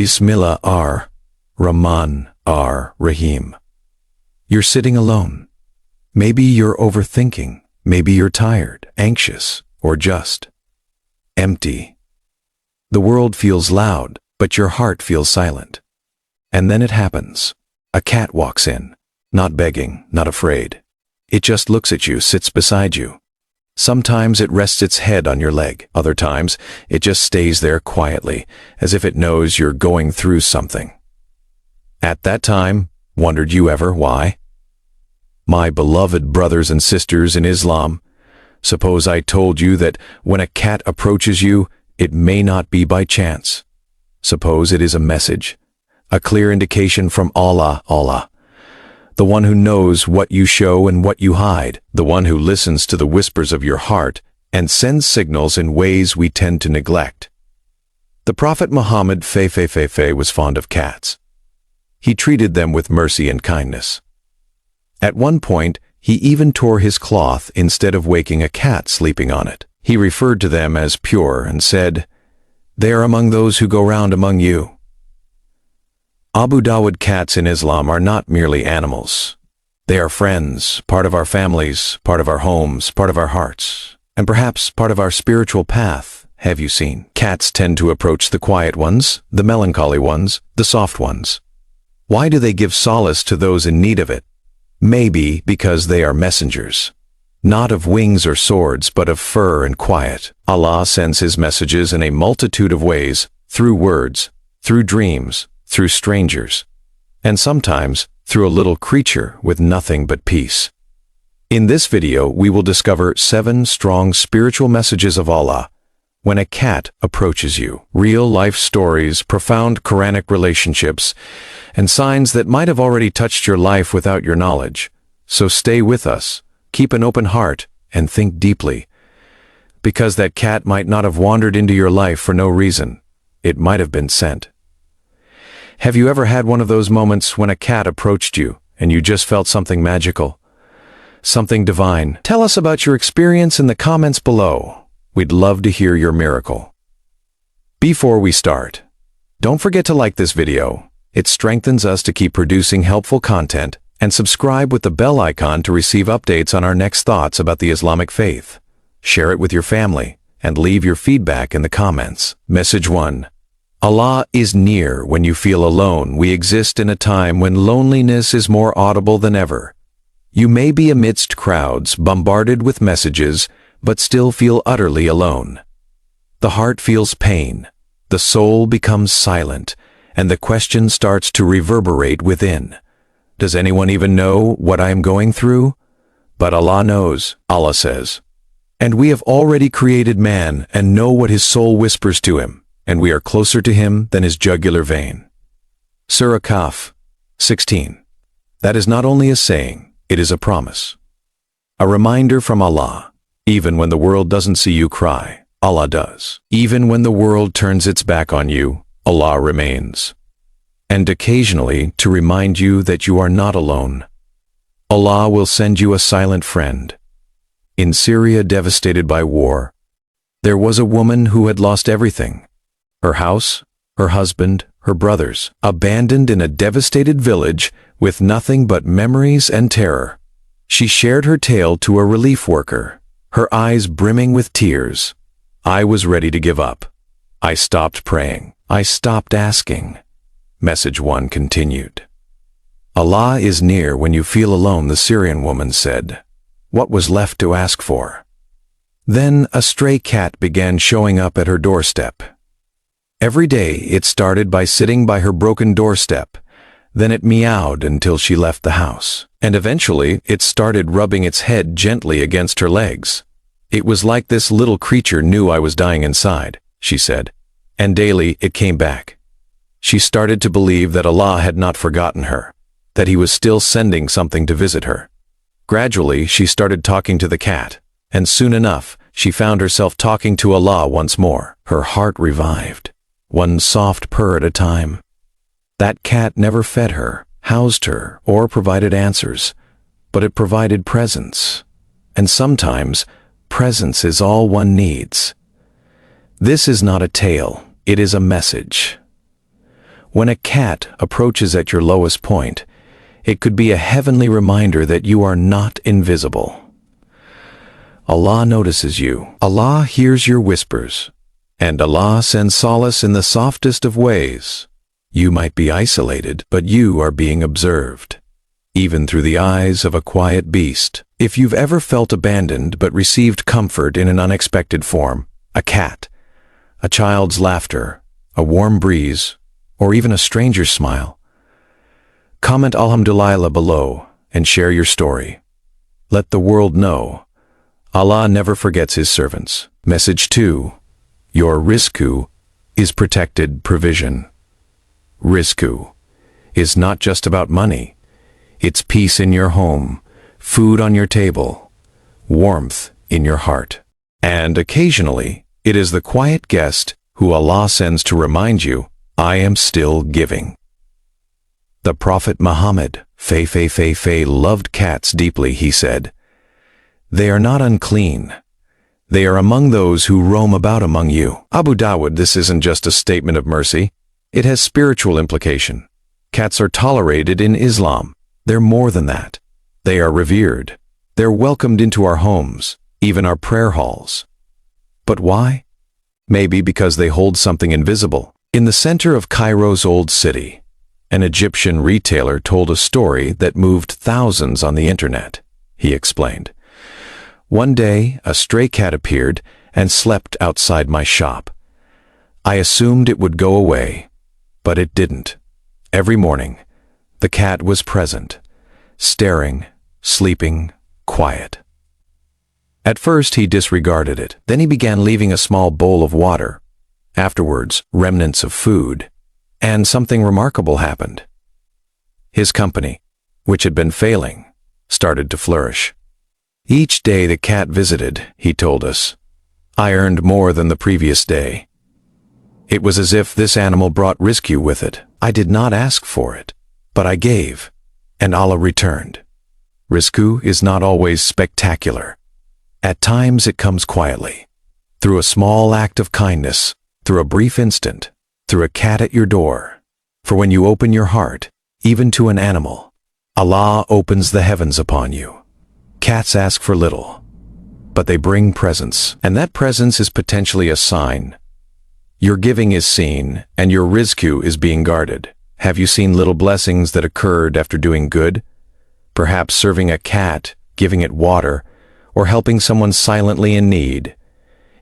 Bismillah ar-Rahman ar-Rahim. You're sitting alone. Maybe you're overthinking. Maybe you're tired, anxious, or just empty. The world feels loud, but your heart feels silent. And then it happens. A cat walks in, not begging, not afraid. It just looks at you, sits beside you. Sometimes it rests its head on your leg. Other times, it just stays there quietly, as if it knows you're going through something. At that time, wondered you ever why? My beloved brothers and sisters in Islam, suppose I told you that when a cat approaches you, it may not be by chance. Suppose it is a message, a clear indication from Allah, the one who knows what you show and what you hide, the one who listens to the whispers of your heart and sends signals in ways we tend to neglect. The Prophet Muhammad was fond of cats. He treated them with mercy and kindness. At one point, he even tore his cloth instead of waking a cat sleeping on it. He referred to them as pure and said, "They are among those who go round among you." Abu Dawud, cats in Islam are not merely animals. They are friends, part of our families, part of our homes, part of our hearts, and perhaps part of our spiritual path. Have you seen? Cats tend to approach the quiet ones, the melancholy ones, the soft ones. Why do they give solace to those in need of it? Maybe because they are messengers. Not of wings or swords, but of fur and quiet. Allah sends his messages in a multitude of ways, through words, through dreams, through strangers, and sometimes through a little creature with nothing but peace. In this video, we will discover 7 strong spiritual messages of Allah when a cat approaches you. Real-life stories, profound Quranic relationships, and signs that might have already touched your life without your knowledge. So stay with us, keep an open heart, and think deeply. Because that cat might not have wandered into your life for no reason. It might have been sent. Have you ever had one of those moments when a cat approached you and you just felt something magical? Something divine? Tell us about your experience in the comments below. We'd love to hear your miracle. Before we start, don't forget to like this video. It strengthens us to keep producing helpful content, and subscribe with the bell icon to receive updates on our next thoughts about the Islamic faith. Share it with your family and leave your feedback in the comments. Message 1. Allah is near when you feel alone. We exist in a time when loneliness is more audible than ever. You may be amidst crowds, bombarded with messages, but still feel utterly alone. The heart feels pain, the soul becomes silent, and the question starts to reverberate within. Does anyone even know what I am going through? But Allah knows, Allah says. And we have already created man and know what his soul whispers to him, and we are closer to him than his jugular vein. Surah Kahf 16. That is not only a saying, it is a promise. A reminder from Allah. Even when the world doesn't see you cry, Allah does. Even when the world turns its back on you, Allah remains. And occasionally to remind you that you are not alone. Allah will send you a silent friend. In Syria, devastated by war, there was a woman who had lost everything. Her house, her husband, her brothers, abandoned in a devastated village with nothing but memories and terror. She shared her tale to a relief worker, her eyes brimming with tears. I was ready to give up. I stopped praying. I stopped asking. Message 1 continued. Allah is near when you feel alone, the Syrian woman said. What was left to ask for? Then a stray cat began showing up at her doorstep. Every day it started by sitting by her broken doorstep. Then it meowed until she left the house. And eventually it started rubbing its head gently against her legs. It was like this little creature knew I was dying inside, she said. And daily it came back. She started to believe that Allah had not forgotten her, that he was still sending something to visit her. Gradually she started talking to the cat, and soon enough she found herself talking to Allah once more. Her heart revived, one soft purr at a time. That cat never fed her, housed her, or provided answers, but it provided presence. And sometimes, presence is all one needs. This is not a tale, it is a message. When a cat approaches at your lowest point, it could be a heavenly reminder that you are not invisible. Allah notices you. Allah hears your whispers. And Allah sends solace in the softest of ways. You might be isolated, but you are being observed, even through the eyes of a quiet beast. If you've ever felt abandoned but received comfort in an unexpected form, a cat, a child's laughter, a warm breeze, or even a stranger's smile, comment Alhamdulillah below and share your story. Let the world know Allah never forgets His servants. Message 2. Your rizku is protected provision. Rizku is not just about money. It's peace in your home, food on your table, warmth in your heart. And occasionally, it is the quiet guest who Allah sends to remind you, I am still giving. The Prophet Muhammad, loved cats deeply. He said, "They are not unclean. They are among those who roam about among you." Abu Dawud, this isn't just a statement of mercy. It has spiritual implication. Cats are tolerated in Islam. They're more than that. They are revered. They're welcomed into our homes, even our prayer halls. But why? Maybe because they hold something invisible. In the center of Cairo's old city, an Egyptian retailer told a story that moved thousands on the internet. He explained, "One day, a stray cat appeared and slept outside my shop. I assumed it would go away, but it didn't. Every morning, the cat was present, staring, sleeping, quiet. At first, he disregarded it. Then he began leaving a small bowl of water. Afterwards, remnants of food. And something remarkable happened. His company, which had been failing, started to flourish. Each day the cat visited, he told us, I earned more than the previous day. It was as if this animal brought rizku with it. I did not ask for it, but I gave, and Allah returned." Rizku is not always spectacular. At times it comes quietly, through a small act of kindness, through a brief instant, through a cat at your door. For when you open your heart, even to an animal, Allah opens the heavens upon you. Cats ask for little, but they bring presence, and that presence is potentially a sign. Your giving is seen, and your rizku is being guarded. Have you seen little blessings that occurred after doing good? Perhaps serving a cat, giving it water, or helping someone silently in need.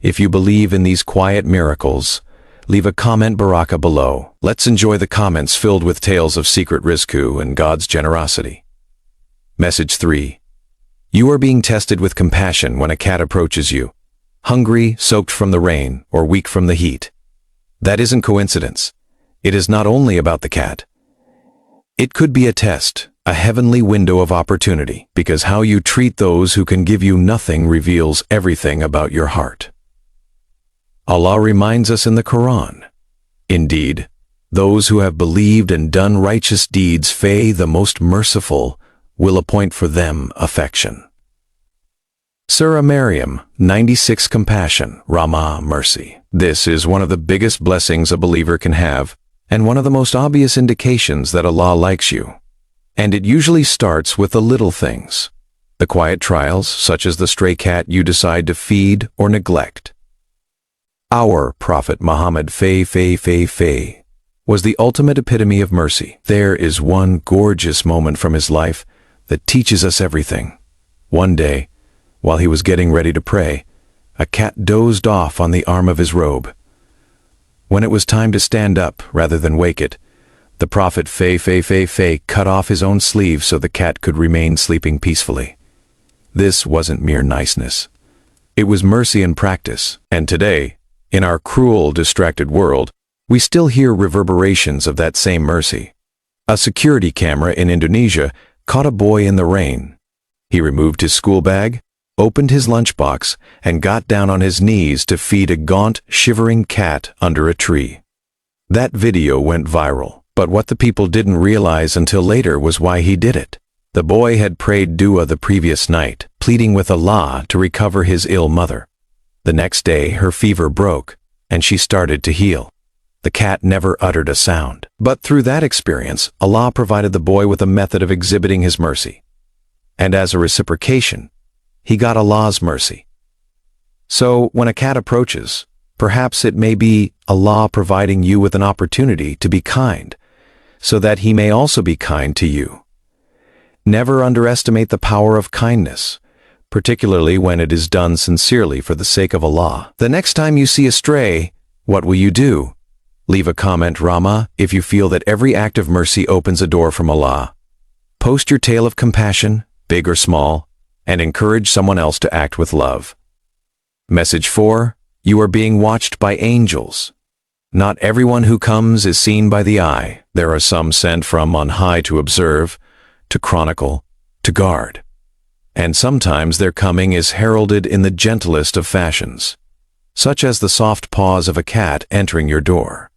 If you believe in these quiet miracles, leave a comment baraka below. Let's enjoy the comments filled with tales of secret rizku and God's generosity. Message 3. You are being tested with compassion when a cat approaches you, hungry, soaked from the rain, or weak from the heat. That isn't coincidence. It is not only about the cat. It could be a test, a heavenly window of opportunity, because how you treat those who can give you nothing reveals everything about your heart. Allah reminds us in the Quran, "Indeed, those who have believed and done righteous deeds, the most merciful, will appoint for them affection." Surah Maryam, 96 Compassion, Rahmah, mercy. This is one of the biggest blessings a believer can have, and one of the most obvious indications that Allah likes you. And it usually starts with the little things, the quiet trials, such as the stray cat you decide to feed or neglect. Our Prophet Muhammad was the ultimate epitome of mercy. There is one gorgeous moment from his life that teaches us everything. One day, while he was getting ready to pray, a cat dozed off on the arm of his robe. When it was time to stand up rather than wake it, the Prophet cut off his own sleeve so the cat could remain sleeping peacefully. This wasn't mere niceness. It was mercy in practice, and today, in our cruel, distracted world, we still hear reverberations of that same mercy. A security camera in Indonesia caught a boy in the rain. He removed his school bag, opened his lunchbox, and got down on his knees to feed a gaunt, shivering cat under a tree. That video went viral, but what the people didn't realize until later was why he did it. The boy had prayed dua the previous night, pleading with Allah to recover his ill mother. The next day, her fever broke, and she started to heal. The cat never uttered a sound. But through that experience, Allah provided the boy with a method of exhibiting his mercy. And as a reciprocation, he got Allah's mercy. So when a cat approaches, perhaps it may be Allah providing you with an opportunity to be kind, so that He may also be kind to you. Never underestimate the power of kindness, particularly when it is done sincerely for the sake of Allah. The next time you see a stray, what will you do? Leave a comment, Rama, if you feel that every act of mercy opens a door from Allah. Post your tale of compassion, big or small, and encourage someone else to act with love. Message 4. You are being watched by angels. Not everyone who comes is seen by the eye. There are some sent from on high to observe, to chronicle, to guard. And sometimes their coming is heralded in the gentlest of fashions, such as the soft paws of a cat entering your door.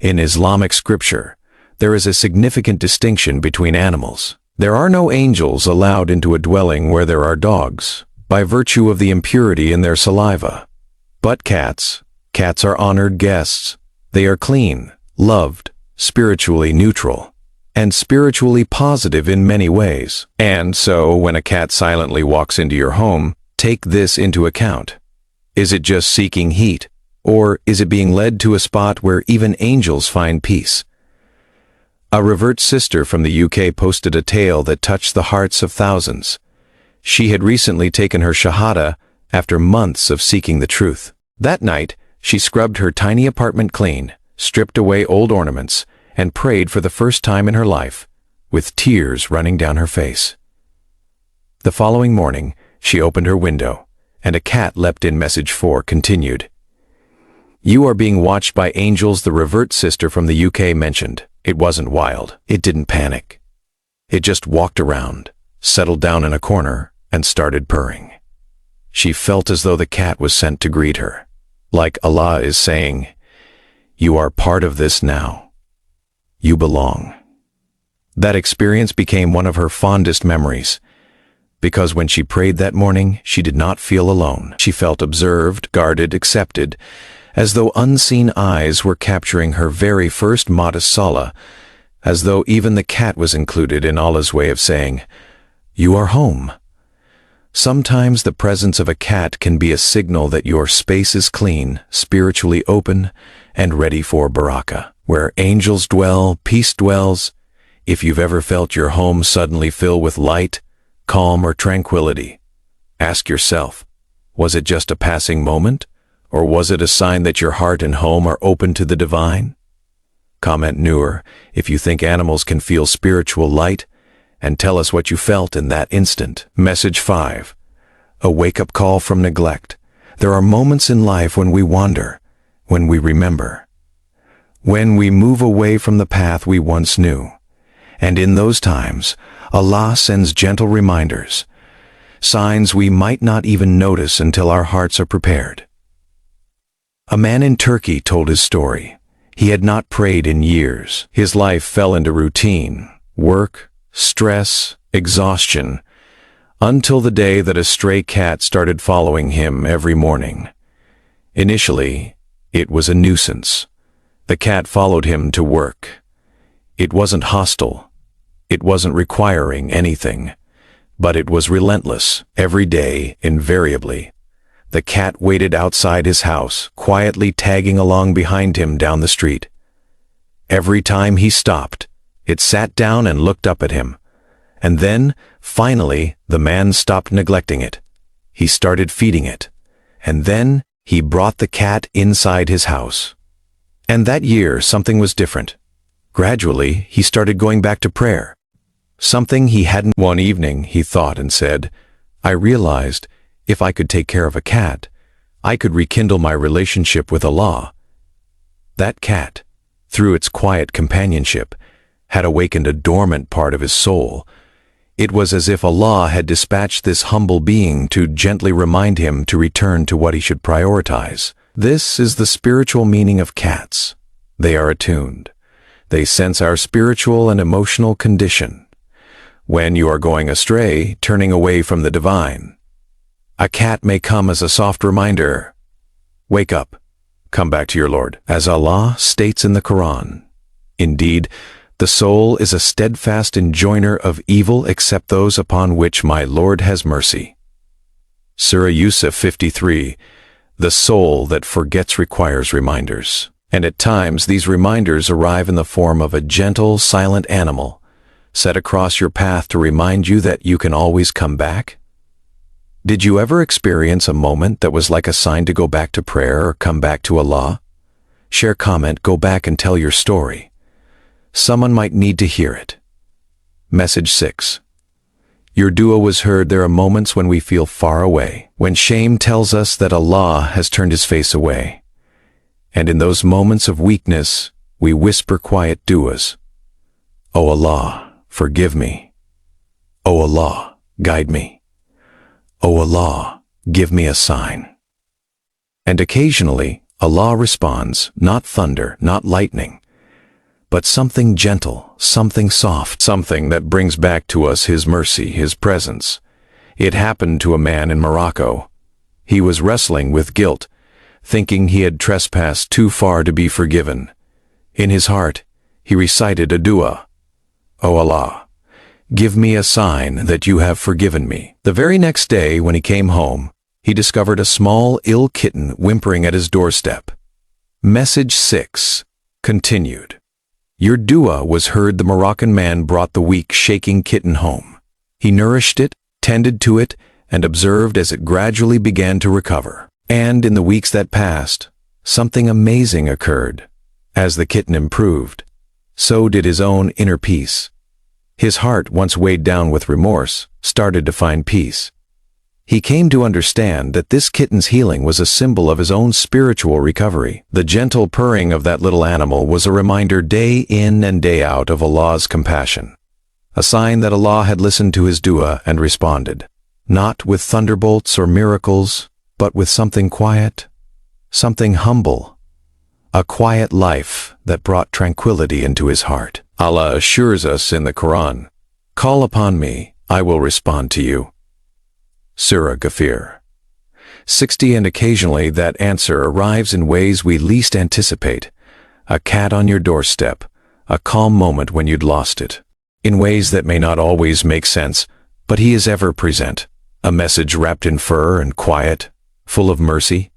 In Islamic scripture, there is a significant distinction between animals. There are no angels allowed into a dwelling where there are dogs, by virtue of the impurity in their saliva. But cats are honored guests. They are clean, loved, spiritually neutral, and spiritually positive in many ways. And so, when a cat silently walks into your home, take this into account. Is it just seeking heat, or is it being led to a spot where even angels find peace? A revert sister from the UK posted a tale that touched the hearts of thousands. She had recently taken her shahada after months of seeking the truth. That night, she scrubbed her tiny apartment clean, stripped away old ornaments, and prayed for the first time in her life, with tears running down her face. The following morning, she opened her window, and a cat leapt in. Message 4 continued. You are being watched by angels, the revert sister from the UK mentioned. It wasn't wild. It didn't panic. It just walked around, settled down in a corner, and started purring. She felt as though the cat was sent to greet her, like Allah is saying, "You are part of this now. You belong." That experience became one of her fondest memories, because when she prayed that morning, she did not feel alone. She felt observed, guarded, accepted, as though unseen eyes were capturing her very first modest salah, as though even the cat was included in Allah's way of saying, "You are home." Sometimes the presence of a cat can be a signal that your space is clean, spiritually open, and ready for barakah. Where angels dwell, peace dwells. If you've ever felt your home suddenly fill with light, calm, or tranquility, ask yourself, was it just a passing moment? Or was it a sign that your heart and home are open to the divine? Comment Noor if you think animals can feel spiritual light, and tell us what you felt in that instant. Message 5. A wake-up call from neglect. There are moments in life when we wander, when we remember, when we move away from the path we once knew. And in those times, Allah sends gentle reminders, signs we might not even notice until our hearts are prepared. A man in Turkey told his story. He had not prayed in years. His life fell into routine, work, stress, exhaustion, until the day that a stray cat started following him every morning. Initially, it was a nuisance. The cat followed him to work. It wasn't hostile. It wasn't requiring anything. But it was relentless. Every day, invariably, the cat waited outside his house, quietly tagging along behind him down the street. Every time he stopped, it sat down and looked up at him. And then, finally, the man stopped neglecting it. He started feeding it. And then, he brought the cat inside his house. And that year, something was different. Gradually, he started going back to prayer. Something he hadn't. One evening, he thought and said, I realized if I could take care of a cat, I could rekindle my relationship with Allah. That cat, through its quiet companionship, had awakened a dormant part of his soul. It was as if Allah had dispatched this humble being to gently remind him to return to what he should prioritize. This is the spiritual meaning of cats. They are attuned. They sense our spiritual and emotional condition. When you are going astray, turning away from the divine, a cat may come as a soft reminder. Wake up. come back to your Lord. As Allah states in the Quran, indeed, the soul is a steadfast enjoiner of evil except those upon which my Lord has mercy. Surah Yusuf 53, the soul that forgets requires reminders. And at times these reminders arrive in the form of a gentle, silent animal set across your path to remind you that you can always come back. Did you ever experience a moment that was like a sign to go back to prayer or come back to Allah? Share, comment, go back and tell your story. Someone might need to hear it. Message 6. Your dua was heard. There are moments when we feel far away, when shame tells us that Allah has turned his face away. And in those moments of weakness, we whisper quiet duas. O Allah, forgive me. O Allah, guide me. O Allah, give me a sign. And occasionally, Allah responds, not thunder, not lightning, but something gentle, something soft, something that brings back to us His mercy, His presence. It happened to a man in Morocco. He was wrestling with guilt, thinking he had trespassed too far to be forgiven. In his heart, he recited a dua. O Allah, give me a sign that you have forgiven me. The very next day, when he came home, he discovered a small, ill kitten whimpering at his doorstep. Message 6 continued. Your dua was heard. The Moroccan man brought the weak, shaking kitten home. He nourished it, tended to it, and observed as it gradually began to recover. And in the weeks that passed, something amazing occurred. As the kitten improved, so did his own inner peace. His heart, once weighed down with remorse, started to find peace. He came to understand that this kitten's healing was a symbol of his own spiritual recovery. The gentle purring of that little animal was a reminder day in and day out of Allah's compassion. A sign that Allah had listened to his dua and responded, not with thunderbolts or miracles, but with something quiet, something humble, a quiet life that brought tranquility into his heart. Allah assures us in the Quran, call upon me, I will respond to you. Surah Ghafir 60. And occasionally that answer arrives in ways we least anticipate. A cat on your doorstep, a calm moment when you'd lost it. In ways that may not always make sense, but He is ever present. A message wrapped in fur and quiet, full of mercy.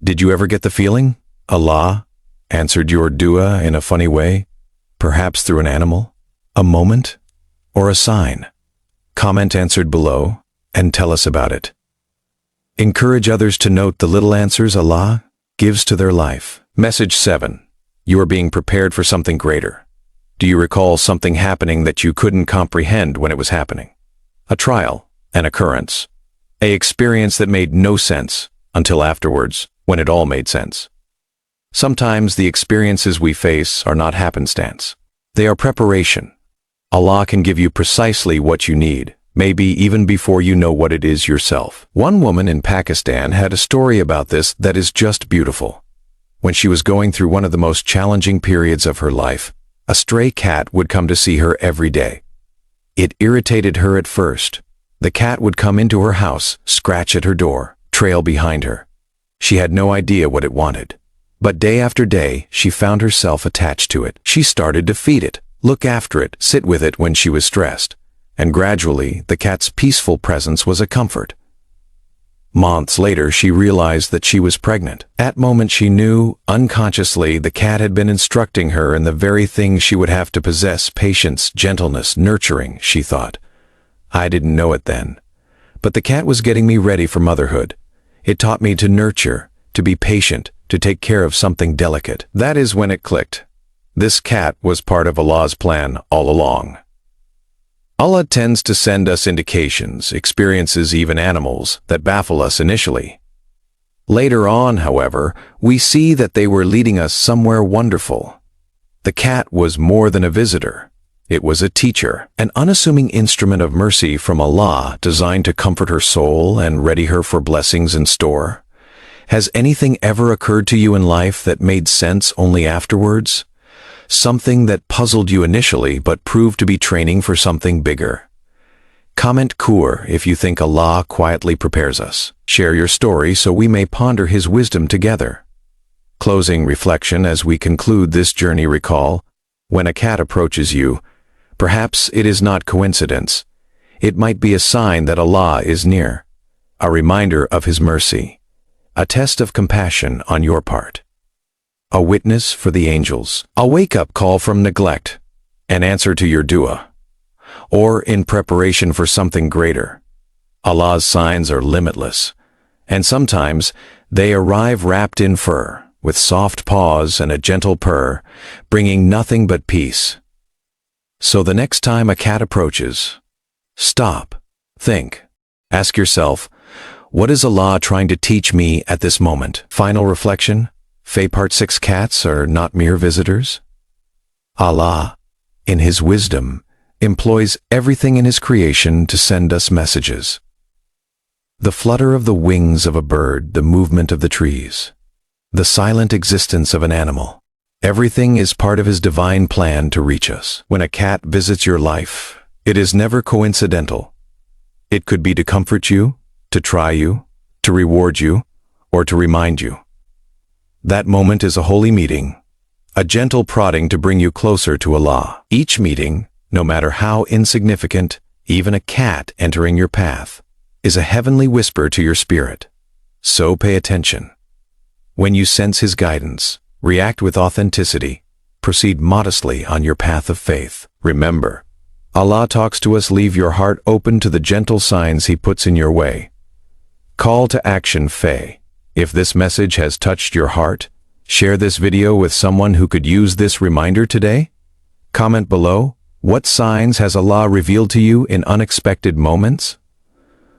Did you ever get the feeling Allah answered your dua in a funny way? Perhaps through an animal, a moment, or a sign? Comment answered below and tell us about it. Encourage others to note the little answers Allah gives to their life. Message 7. You are being prepared for something greater. Do you recall something happening that you couldn't comprehend when it was happening? A trial, an occurrence, an experience that made no sense until afterwards, when it all made sense. Sometimes the experiences we face are not happenstance. They are preparation. Allah can give you precisely what you need, maybe even before you know what it is yourself. One woman in Pakistan had a story about this that is just beautiful. When she was going through one of the most challenging periods of her life, a stray cat would come to see her every day. It irritated her at first. The cat would come into her house, scratch at her door, trail behind her. She had no idea what it wanted. But day after day, she found herself attached to it. She started to feed it, look after it, sit with it when she was stressed. And gradually, the cat's peaceful presence was a comfort. Months later, she realized that she was pregnant. At that moment she knew, unconsciously, the cat had been instructing her in the very things she would have to possess: patience, gentleness, nurturing, she thought. I didn't know it then. But the cat was getting me ready for motherhood. It taught me to nurture, to be patient, to take care of something delicate. That is when it clicked. This cat was part of Allah's plan all along. Allah tends to send us indications, experiences, even animals, that baffle us initially. Later on, however, we see that they were leading us somewhere wonderful. The cat was more than a visitor. It was a teacher, an unassuming instrument of mercy from Allah, designed to comfort her soul and ready her for blessings in store. Has anything ever occurred to you in life that made sense only afterwards? Something that puzzled you initially but proved to be training for something bigger? Comment Kur if you think Allah quietly prepares us. Share your story so we may ponder His wisdom together. Closing reflection as we conclude this journey. Recall, when a cat approaches you, perhaps it is not coincidence. It might be a sign that Allah is near, a reminder of His mercy, a test of compassion on your part, a witness for the angels, a wake-up call from neglect, an answer to your dua, or in preparation for something greater. Allah's signs are limitless, and sometimes they arrive wrapped in fur, with soft paws and a gentle purr, bringing nothing but peace. So the next time a cat approaches, stop, think, ask yourself, what is Allah trying to teach me at this moment? Final reflection, Faye Part 6. Cats are not mere visitors. Allah, in His wisdom, employs everything in His creation to send us messages. The flutter of the wings of a bird, the movement of the trees, the silent existence of an animal. Everything is part of His divine plan to reach us. When a cat visits your life, it is never coincidental. It could be to comfort you, to try you, to reward you, or to remind you. That moment is a holy meeting, a gentle prodding to bring you closer to Allah. Each meeting, no matter how insignificant, even a cat entering your path, is a heavenly whisper to your spirit. So pay attention. When you sense His guidance, react with authenticity. Proceed modestly on your path of faith. Remember, Allah talks to us. Leave your heart open to the gentle signs He puts in your way. Call to action. Faye. If this message has touched your heart, share this video with someone who could use this reminder today. Comment below, what signs has Allah revealed to you in unexpected moments?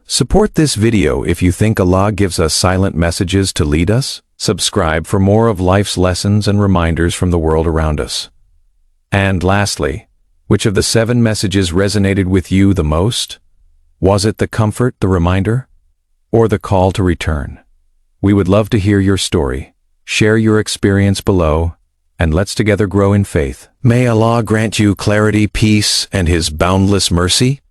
Support this video if you think Allah gives us silent messages to lead us. Subscribe for more of life's lessons and reminders from the world around us. And lastly, which of the 7 messages resonated with you the most? Was it the comfort, the reminder, or the call to return? We would love to hear your story. Share your experience below, and let's together grow in faith. May Allah grant you clarity, peace, and His boundless mercy.